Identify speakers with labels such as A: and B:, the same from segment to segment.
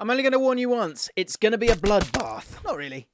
A: I'm only going to warn you once, it's going to be a bloodbath. Not really.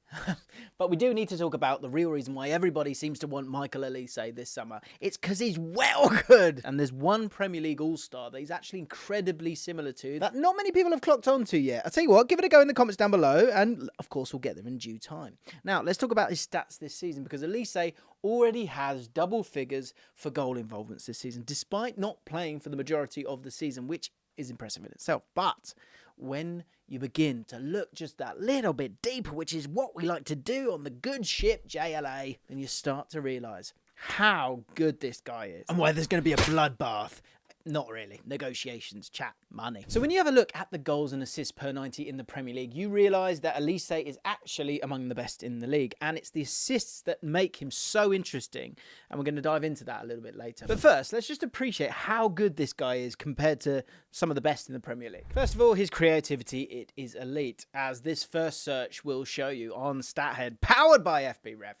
A: But we do need to talk about the real reason why everybody seems to want Mikel Arteta this summer. It's because he's well good. And there's one Premier League All-Star that he's actually incredibly similar to that not many people have clocked on to yet. I'll tell you what, give it a go in the comments down below, and of course we'll get them in due time. Now, let's talk about his stats this season, because Olise already has double figures for goal involvements this season, despite not playing for the majority of the season, which is impressive in itself. But when you begin to look just that little bit deeper, which is what we like to do on the good ship JLA, then you start to realise how good this guy is and why there's going to be a bloodbath. Not really. Negotiations, chat, money. So when you have a look at the goals and assists per 90 in the Premier League, you realise that Olise is actually among the best in the league. And it's the assists that make him so interesting. And we're going to dive into that a little bit later. But first, let's just appreciate how good this guy is compared to some of the best in the Premier League. First of all, his creativity, it is elite. As this first search will show you on StatHead, powered by FBRev.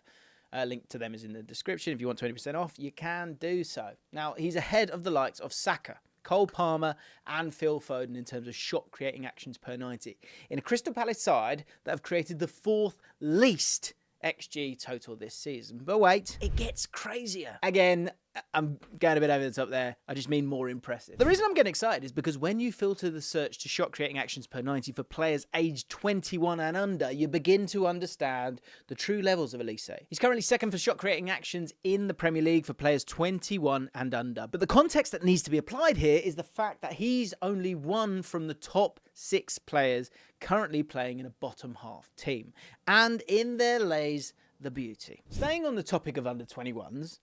A: Link to them is in the description. If you want 20% off, you can do so. Now, he's ahead of the likes of Saka, Cole Palmer and Phil Foden in terms of shot creating actions per 90. In a Crystal Palace side that have created the fourth least XG total this season. But wait, it gets crazier. Again, I'm going a bit over the top there. I just mean more impressive. The reason I'm getting excited is because when you filter the search to shot creating actions per 90 for players aged 21 and under, you begin to understand the true levels of Olise. He's currently second for shot creating actions in the Premier League for players 21 and under. But the context that needs to be applied here is the fact that he's only one from the top 6 players currently playing in a bottom half team. And in there lays the beauty. Staying on the topic of under 21s,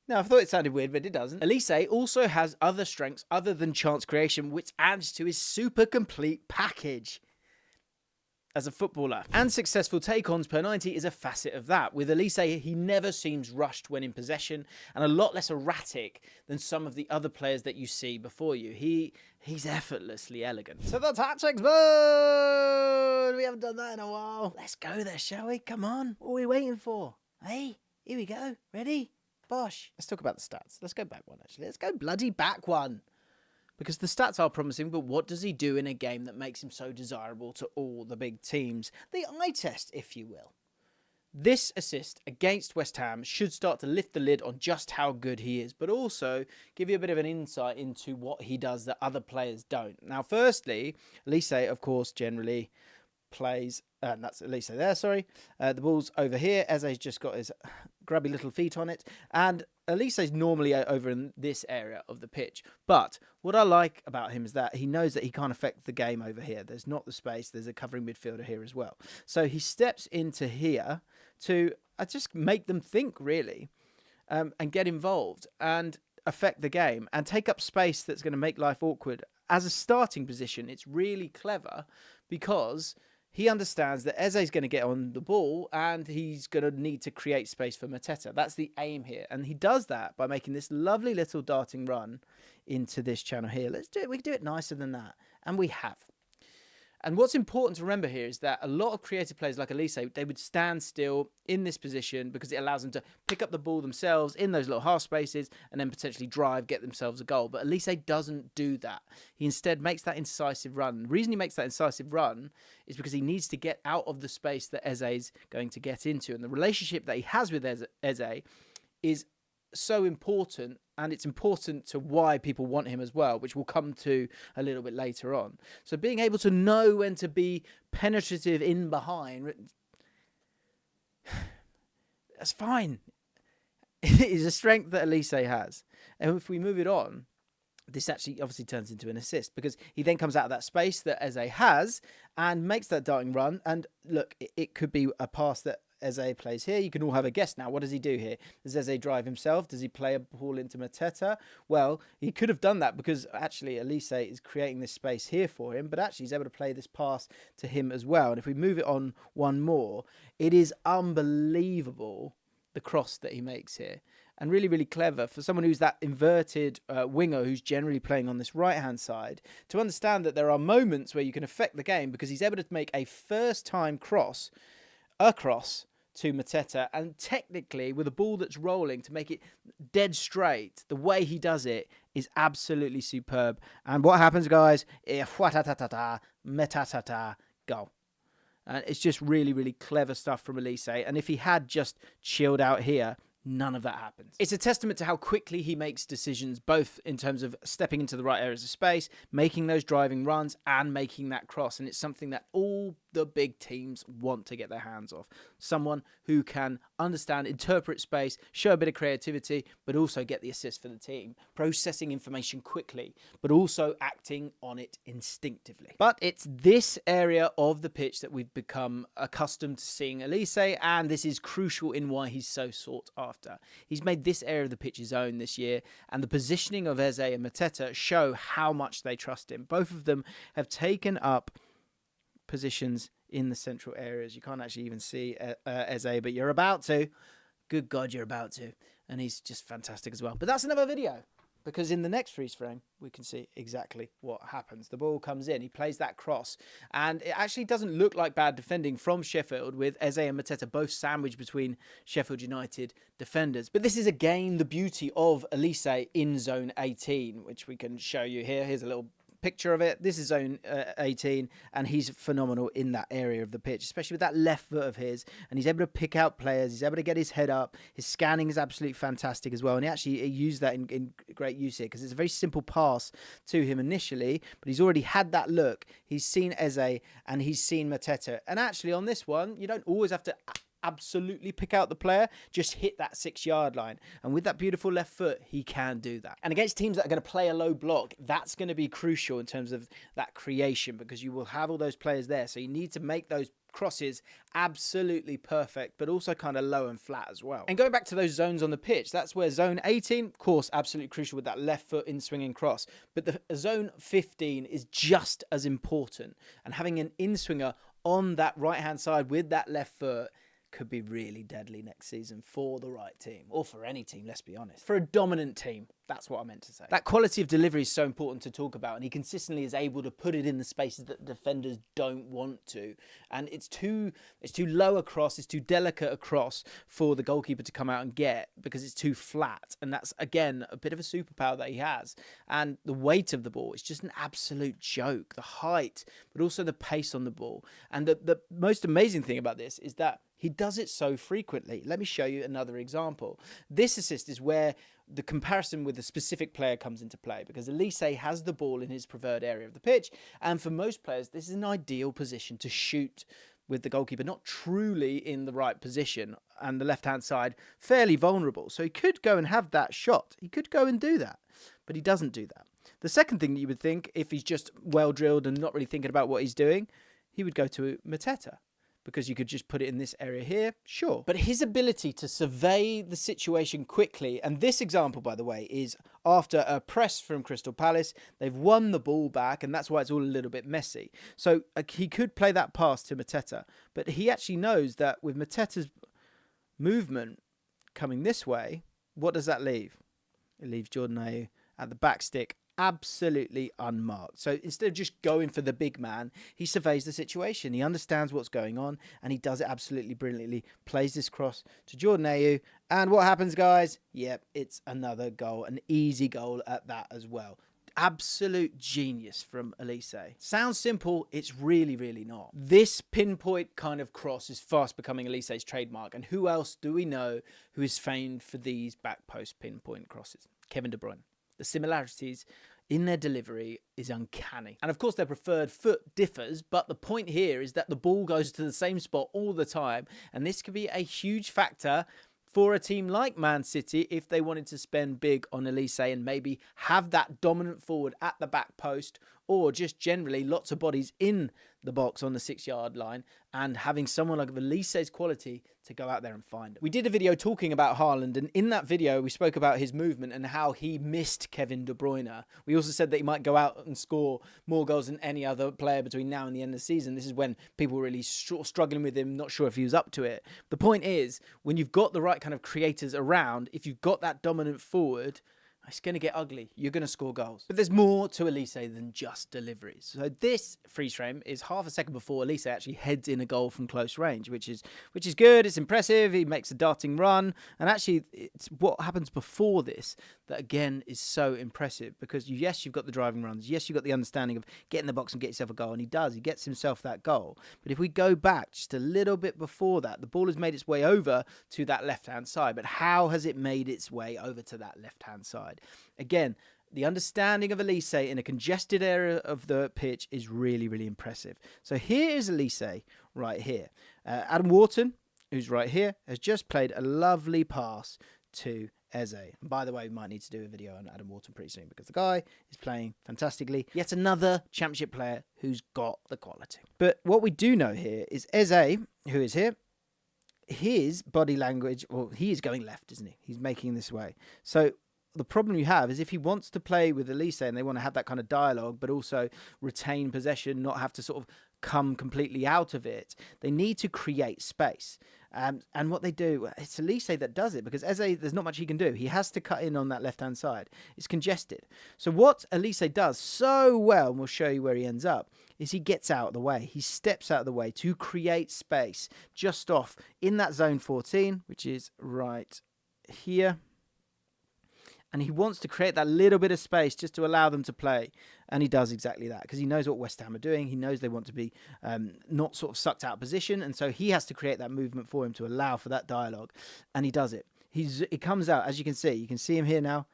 A: now, I thought it sounded weird, but it doesn't. Olise also has other strengths other than chance creation, which adds to his super complete package as a footballer. And successful take-ons per 90 is a facet of that. With Olise, he never seems rushed when in possession and a lot less erratic than some of the other players that you see before you. He's effortlessly elegant. So that's hat checks mode! We haven't done that in a while. Let's go there, shall we? Come on. What are we waiting for? Hey, here we go. Ready? Bosh. Let's talk about the stats. Let's go back one, actually. Let's go bloody back one. Because the stats are promising, but what does he do in a game that makes him so desirable to all the big teams? The eye test, if you will. This assist against West Ham should start to lift the lid on just how good he is, but also give you a bit of an insight into what he does that other players don't. Now, firstly, Olise, of course, generally plays, and that's Olise there, sorry. The ball's over here. Eze's just got his grubby little feet on it. And Olise's normally over in this area of the pitch. But what I like about him is that he knows that he can't affect the game over here. There's not the space. There's a covering midfielder here as well. So he steps into here to just make them think, really, and get involved and affect the game and take up space that's going to make life awkward. As a starting position, it's really clever because he understands that Eze's going to get on the ball and he's going to need to create space for Mateta. That's the aim here. And he does that by making this lovely little darting run into this channel here. Let's do it. We can do it nicer than that. And we have. And what's important to remember here is that a lot of creative players like Olise, they would stand still in this position because it allows them to pick up the ball themselves in those little half spaces and then potentially drive, get themselves a goal. But Olise doesn't do that. He instead makes that incisive run. The reason he makes that incisive run is because he needs to get out of the space that Eze is going to get into. And the relationship that he has with Eze is so important, and it's important to why people want him as well, which we'll come to a little bit later on. So being able to know when to be penetrative in behind, that's fine. It is a strength that Olise has. And if we move it on, this actually obviously turns into an assist because he then comes out of that space that Eze has and makes that darting run. And look, it could be a pass that Eze plays here. You can all have a guess now. What does he do here? Does Eze drive himself? Does he play a ball into Mateta? Well, he could have done that because actually Olise is creating this space here for him, but actually he's able to play this pass to him as well. And if we move it on one more, it is unbelievable the cross that he makes here. And really, really clever for someone who's that inverted winger who's generally playing on this right-hand side to understand that there are moments where you can affect the game because he's able to make a first-time cross to Mateta, and technically with a ball that's rolling to make it dead straight, the way he does it is absolutely superb. And what happens, guys? Metatata, goal. And it's just really, really clever stuff from Olise. And if he had just chilled out here, none of that happens. It's a testament to how quickly he makes decisions, both in terms of stepping into the right areas of space, making those driving runs, and making that cross. And it's something that all the big teams want to get their hands off. Someone who can understand, interpret space, show a bit of creativity, but also get the assist for the team. Processing information quickly, but also acting on it instinctively. But it's this area of the pitch that we've become accustomed to seeing Olise, and this is crucial in why he's so sought after. He's made this area of the pitch his own this year, and the positioning of Eze and Mateta show how much they trust him. Both of them have taken up positions in the central areas. You can't actually even see Eze, but you're about to. Good God, you're about to. And he's just fantastic as well. But that's another video, because in the next freeze frame, we can see exactly what happens. The ball comes in, he plays that cross, and it actually doesn't look like bad defending from Sheffield, with Eze and Mateta both sandwiched between Sheffield United defenders. But this is again the beauty of Olise in zone 18, which we can show you here. Here's a little picture of it. This is zone 18, and he's phenomenal in that area of the pitch, especially with that left foot of his, and he's able to pick out players, he's able to get his head up, his scanning is absolutely fantastic as well, and he actually used that in great use here, because it's a very simple pass to him initially, but he's already had that look, he's seen Eze, and he's seen Mateta, and actually on this one, you don't always have to absolutely pick out the player, just hit that 6-yard line. And with that beautiful left foot, he can do that. And against teams that are going to play a low block, that's going to be crucial in terms of that creation, because you will have all those players there. So you need to make those crosses absolutely perfect, but also kind of low and flat as well. And going back to those zones on the pitch, that's where zone 18, of course, absolutely crucial with that left foot in swinging cross. But the zone 15 is just as important. And having an in-swinger on that right-hand side with that left foot could be really deadly next season for the right team, or for any team, let's be honest. For a dominant team, that's what I meant to say. That quality of delivery is so important to talk about, and he consistently is able to put it in the spaces that defenders don't want to. And it's too low across, it's too delicate across for the goalkeeper to come out and get, because it's too flat. And that's, again, a bit of a superpower that he has. And the weight of the ball is just an absolute joke. The height, but also the pace on the ball. And the most amazing thing about this is that he does it so frequently. Let me show you another example. This assist is where the comparison with a specific player comes into play, because Olise has the ball in his preferred area of the pitch, and for most players this is an ideal position to shoot, with the goalkeeper not truly in the right position and the left hand side fairly vulnerable. So he could go and have that shot, he could go and do that, but he doesn't do that. The second thing that you would think, if he's just well drilled and not really thinking about what he's doing, he would go to Mateta, because you could just put it in this area here, sure. But his ability to survey the situation quickly, and this example, by the way, is after a press from Crystal Palace. They've won the ball back, and that's why it's all a little bit messy. So he could play that pass to Mateta, but he actually knows that with Mateta's movement coming this way, what does that leave? It leaves Jordan Ayew at the back stick, absolutely unmarked. So instead of just going for the big man, he surveys the situation. He understands what's going on, and he does it absolutely brilliantly. Plays this cross to Jordan Ayew, and what happens, guys? Yep, it's another goal, an easy goal at that as well. Absolute genius from Olise. Sounds simple, it's really, really not. This pinpoint kind of cross is fast becoming Olise's trademark, and who else do we know who is famed for these back post pinpoint crosses? Kevin De Bruyne. The similarities in their delivery is uncanny. And of course their preferred foot differs, but the point here is that the ball goes to the same spot all the time, and this could be a huge factor for a team like Man City if they wanted to spend big on Olise and maybe have that dominant forward at the back post, or just generally lots of bodies in the box on the 6-yard line, and having someone like Olise's quality to go out there and find it. We did a video talking about Haaland, and in that video we spoke about his movement and how he missed Kevin De Bruyne. We also said that he might go out and score more goals than any other player between now and the end of the season. This is when people were really struggling with him, not sure if he was up to it. The point is, when you've got the right kind of creators around, if you've got that dominant forward, it's going to get ugly. You're going to score goals. But there's more to Olise than just deliveries. So this freeze frame is half a second before Olise actually heads in a goal from close range, which is good. It's impressive. He makes a darting run. And actually, it's what happens before this that, again, is so impressive. Because, yes, you've got the driving runs. Yes, you've got the understanding of get in the box and get yourself a goal. And he does. He gets himself that goal. But if we go back just a little bit before that, the ball has made its way over to that left-hand side. But how has it made its way over to that left-hand side? Again, the understanding of Olise in a congested area of the pitch is really, really impressive. So here is Olise right here. Adam Wharton, who's right here, has just played a lovely pass to Eze. And by the way, we might need to do a video on Adam Wharton pretty soon because the guy is playing fantastically. Yet another Championship player who's got the quality. But what we do know here is Eze, who is here, his body language, well, he is going left, isn't he? He's making this way. So the problem you have is if he wants to play with Olise and they want to have that kind of dialogue, but also retain possession, not have to sort of come completely out of it, they need to create space. And what they do, it's Olise that does it because Eze, there's not much he can do. He has to cut in on that left-hand side. It's congested. So what Olise does so well, and we'll show you where he ends up, is he gets out of the way. He steps out of the way to create space just off in that zone 14, which is right here. And he wants to create that little bit of space just to allow them to play. And he does exactly that because he knows what West Ham are doing. He knows they want to be not sort of sucked out of position. And so he has to create that movement for him to allow for that dialogue. And he does it. He comes out, as you can see. You can see him here now.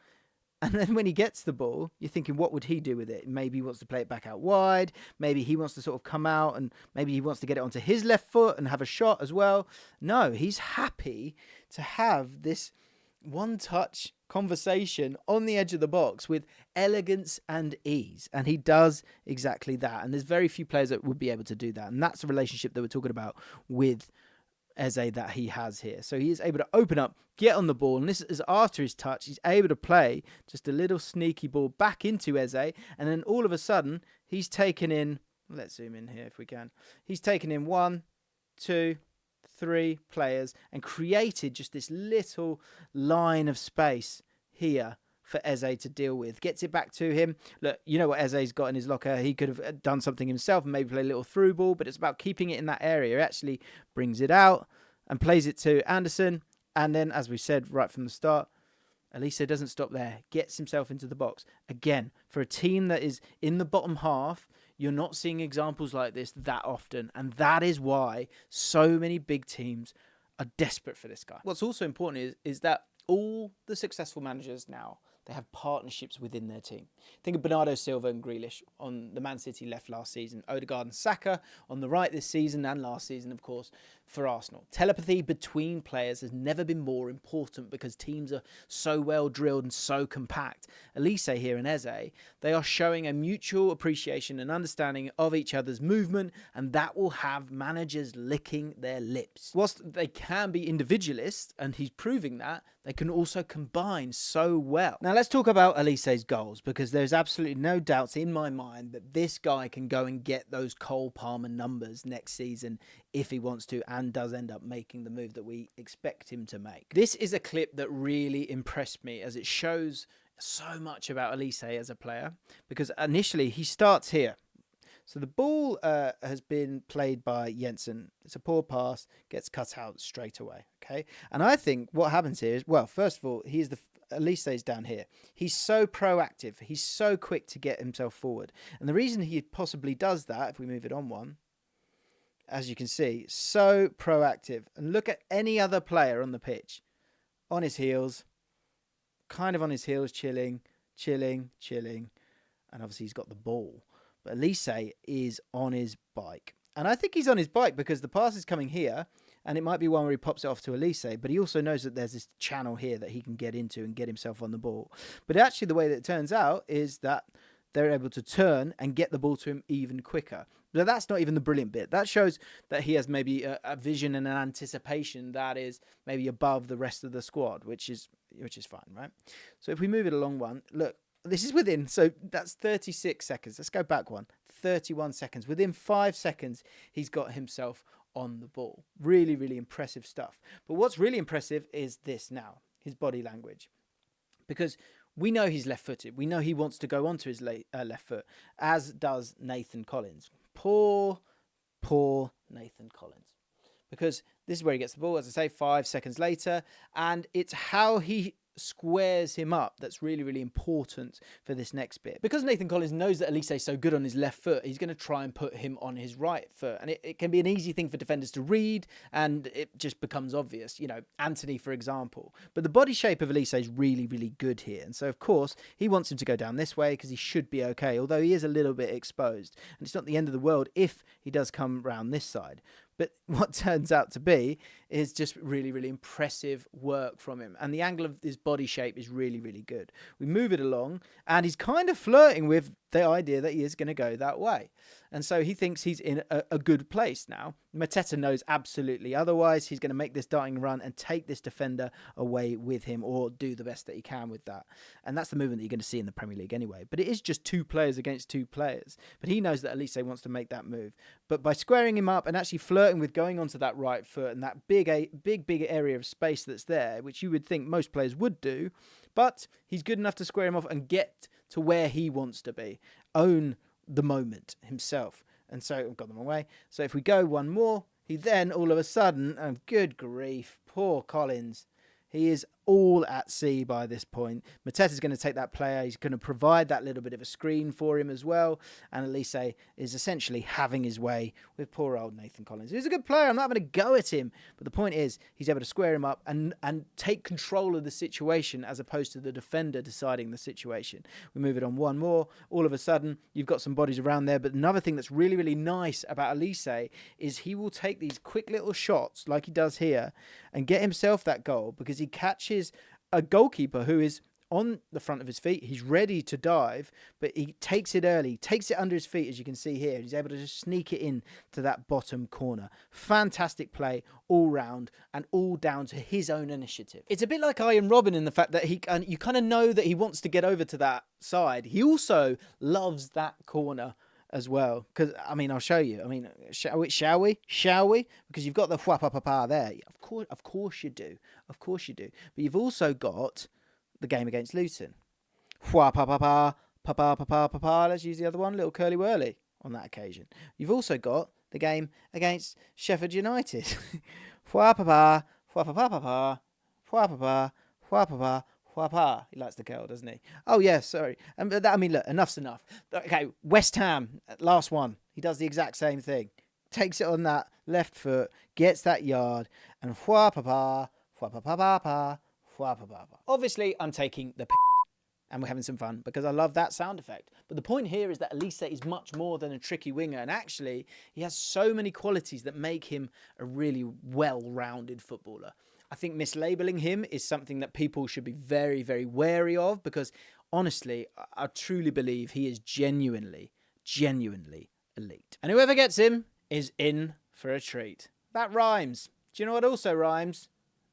A: And then when he gets the ball, you're thinking, what would he do with it? Maybe he wants to play it back out wide. Maybe he wants to sort of come out and maybe he wants to get it onto his left foot and have a shot as well. No, he's happy to have this one-touch conversation on the edge of the box with elegance and ease. And he does exactly that. And there's very few players that would be able to do that. And that's the relationship that we're talking about with Eze that he has here. So he is able to open up, get on the ball. And this is after his touch. He's able to play just a little sneaky ball back into Eze. And then all of a sudden, he's taken in, let's zoom in here if we can. He's taken in 1, 2, 3 players and created just this little line of space here for Eze to deal with. Gets it back to him. Look, you know what Eze's got in his locker. He could have done something himself and maybe play a little through ball, but it's about keeping it in that area. He actually brings it out and plays it to Anderson. And then, as we said right from the start, Olise doesn't stop there. Gets himself into the box. Again, for a team that is in the bottom half, you're not seeing examples like this that often. And that is why so many big teams are desperate for this guy. What's also important is that all the successful managers now, they have partnerships within their team. Think of Bernardo Silva and Grealish on the Man City left last season. Odegaard and Saka on the right this season and last season, of course, for Arsenal. Telepathy between players has never been more important because teams are so well drilled and so compact. Olise here and Eze, they are showing a mutual appreciation and understanding of each other's movement, and that will have managers licking their lips. Whilst they can be individualists, and he's proving that, they can also combine so well. Now let's talk about Olise's goals, because there's absolutely no doubts in my mind that this guy can go and get those Cole Palmer numbers next season if he wants to, and does end up making the move that we expect him to make. This is a clip that really impressed me as it shows so much about Olise as a player, because initially he starts here. So the ball has been played by Jensen. It's a poor pass, gets cut out straight away. Okay, and I think what happens here is, well, first of all, Olise's down here. He's so proactive. He's so quick to get himself forward. And the reason he possibly does that, if we move it on one, as you can see, so proactive. And look at any other player on the pitch. On his heels, kind of on his heels, chilling. And obviously he's got the ball. But Olise is on his bike. And I think he's on his bike because the pass is coming here, and it might be one where he pops it off to Olise, but he also knows that there's this channel here that he can get into and get himself on the ball. But actually the way that it turns out is that they're able to turn and get the ball to him even quicker. But that's not even the brilliant bit. That shows that he has maybe a vision and an anticipation that is maybe above the rest of the squad, which is fine, right? So if we move it along one, look, this is within, so that's 36 seconds. Let's go back one. 31 seconds. Within 5 seconds, he's got himself on the ball. Really, really impressive stuff. But what's really impressive is this now, his body language. Because We know he's left-footed. We know he wants to go onto his left foot, as does Nathan Collins. Poor Nathan Collins. Because this is where he gets the ball, as I say, 5 seconds later. And it's how he squares him up that's really, really important for this next bit. Because Nathan Collins knows that Olise is so good on his left foot, he's going to try and put him on his right foot. And it can be an easy thing for defenders to read, and it just becomes obvious. You know, Anthony, for example. But the body shape of Olise is really, really good here. And so, of course, he wants him to go down this way because he should be okay, although he is a little bit exposed. And it's not the end of the world if he does come round this side. But what turns out to be is just really, really impressive work from him. And the angle of his body shape is really, really good. We move it along, and he's kind of flirting with the idea that he is going to go that way. And so he thinks he's in a good place now. Mateta knows absolutely otherwise. He's going to make this darting run and take this defender away with him, or do the best that he can with that. And that's the movement that you're going to see in the Premier League anyway. But it is just 2 players against 2 players. But he knows that Olise wants to make that move. But by squaring him up and actually flirting with going onto that right foot and that big area of space that's there, which you would think most players would do, but he's good enough to square him off and get to where he wants to be. Own the moment himself. And so I've got them away. So if we go one more, he then all of a sudden, and good grief, poor Collins, he is all at sea by this point. Mateta's going to take that player. He's going to provide that little bit of a screen for him as well. And Olise is essentially having his way with poor old Nathan Collins. He's a good player. I'm not having a go at him. But the point is, he's able to square him up and take control of the situation as opposed to the defender deciding the situation. We move it on one more. All of a sudden, you've got some bodies around there. But another thing that's really, really nice about Olise is he will take these quick little shots like he does here and get himself that goal because he catches a goalkeeper who is on the front of his feet. He's ready to dive, but he takes it early, takes it under his feet, as you can see here. He's able to just sneak it in to that bottom corner. Fantastic play all round, and all down to his own initiative. It's a bit like Ian Robin in the fact that you kind of know that he wants to get over to that side. He also loves that corner as well, because I mean, I'll show you. I mean, shall we? Because you've got the whap-a-pa-pa there. Of course you do. But you've also got the game against Luton. Whap-a-pa-pa, pa-pa-pa-pa-pa-pa. Let's use the other one, little curly whirly on that occasion. You've also got the game against Sheffield United. Whap-a-pa, whap-a-pa-pa-pa, whap-a-pa, whap-a-pa. He likes the curl, doesn't he? Oh, yeah, sorry. I mean, look, enough's enough. Okay, West Ham, last one. He does the exact same thing. Takes it on that left foot, gets that yard, and wha-pa-pa, wha-pa-pa-pa-pa, wha-pa-pa-pa. Obviously, I'm taking the and we're having some fun because I love that sound effect. But the point here is that Olise is much more than a tricky winger, and actually, he has so many qualities that make him a really well-rounded footballer. I think mislabeling him is something that people should be very, very wary of because, honestly, I truly believe he is genuinely elite. And whoever gets him is in for a treat. That rhymes. Do you know what also rhymes?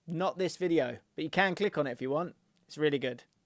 A: Not this video, but you can click on it if you want. It's really good.